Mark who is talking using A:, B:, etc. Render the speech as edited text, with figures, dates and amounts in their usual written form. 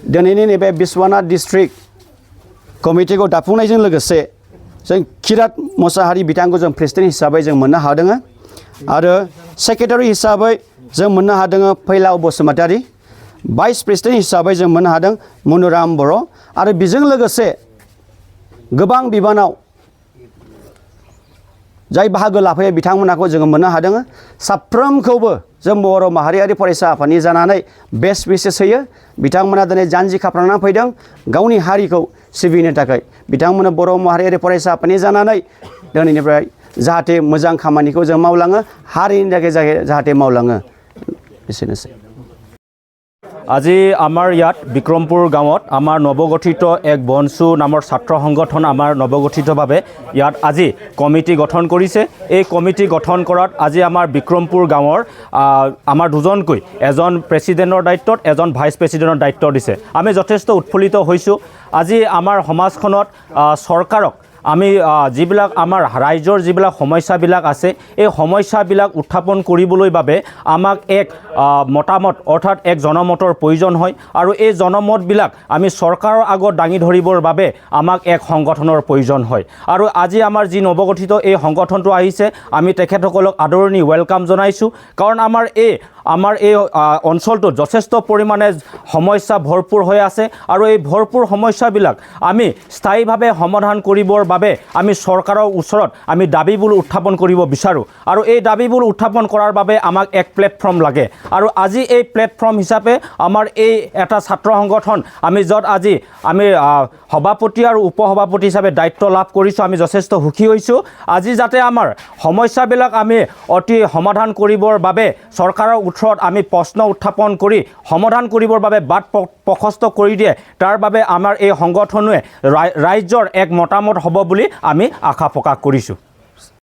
A: दिनैनि नैबे बिश्वनाथ डिस्ट्रिक्ट कमिटिखौ दाफुंनायजों लोगोसे जों किरात मोसाहारि बिथांखौ जों प्रेसिडेन्ट हिसाबै जों मोननो हादों आरो सेक्रेटारि हिसाबै जों मोननो हादों फैलाव बसुमतारी भाइस प्रेसिडेन्ट हिसाबै जों मोननो हादों मनुराम बर' आरो बेजों लोगोसे गोबां बिबानाव जाय बाहागो लाफैयो बिथांमोनखौ जों मोननो हादों साफ्रोमखौबो जों बर' माहारियारि फरायसा आफादनि जानानै बेस्ट विशेस होयो बिथांमोना दिनै जानजि खाफ्रांना फैदों गावनि हारिखौ सिबिनो थाखाय बिथांमोना बर' माहारियारि फरायसा आफादनि जानानै दिनैनिफ्राय जाहाथे मोजां खामानिखौ जों मावलाङो हारिनि थाखाय जाहाथे मावलाङो एसेनोसै
B: আজি আমাৰ ইয়াত বিক্ৰমপুৰ গাঁৱত আমাৰ নৱগঠিত এক বনচু নামৰ ছাত্ৰ সংগঠন আমাৰ নৱগঠিতভাৱে ইয়াত আজি কমিটি গঠন কৰিছে এই কমিটি গঠন কৰাত আজি আমাৰ বিক্ৰমপুৰ গাঁৱৰ আমাৰ দুজনকৈ এজন প্ৰেচিডেণ্টৰ দায়িত্বত এজন ভাইচ প্ৰেচিডেণ্টৰ দায়িত্ব দিছে আমি যথেষ্ট উৎফুল্লিত হৈছোঁ আজি আমাৰ সমাজখনত চৰকাৰক আমি যিবিলাক আমাৰ ৰাইজৰ যিবিলাক সমস্যাবিলাক আছে এই সমস্যাবিলাক উত্থাপন কৰিবলৈ বাবে আমাক এক মতামত অৰ্থাৎ এক জনমতৰ প্ৰয়োজন হয় আৰু এই জনমতবিলাক আমি চৰকাৰৰ আগত দাঙি ধৰিবৰ বাবে আমাক এক সংগঠনৰ প্ৰয়োজন হয় আৰু আজি আমাৰ যি নৱগঠিত এই সংগঠনটো আহিছে আমি তেখেতসকলক আদৰণি ৱেলকাম জনাইছোঁ কাৰণ আমাৰ এই অঞ্চলটোত যথেষ্ট পৰিমাণে সমস্যা ভৰপূৰ হৈ আছে আৰু এই ভৰপূৰ সমস্যাবিলাক আমি স্থায়ীভাৱে সমাধান কৰিবৰ বাবে আমি চৰকাৰৰ ওচৰত আমি দাবীবোৰ উত্থাপন কৰিব বিচাৰোঁ আৰু এই দাবীবোৰ উত্থাপন কৰাৰ বাবে আমাক এক প্লেটফৰ্ম লাগে আৰু আজি এই প্লেটফৰ্ম হিচাপে আমাৰ এই এটা ছাত্ৰ সংগঠন আমি য'ত আজি আমি সভাপতি আৰু উপসভাপতি হিচাপে দায়িত্ব লাভ কৰিছোঁ আমি যথেষ্ট সুখী হৈছোঁ আজি যাতে আমাৰ সমস্যাবিলাক আমি অতি সমাধান কৰিবৰ বাবে চৰকাৰৰ ওচৰত আমি প্ৰশ্ন উত্থাপন কৰি সমাধান কৰিবৰ বাবে বাট প্ৰশস্ত কৰি দিয়ে তাৰ বাবে আমাৰ এই সংগঠনে ৰাইজৰ এক মতামত হ'ব বুলি আমি আশা প্ৰকাশ কৰিছোঁ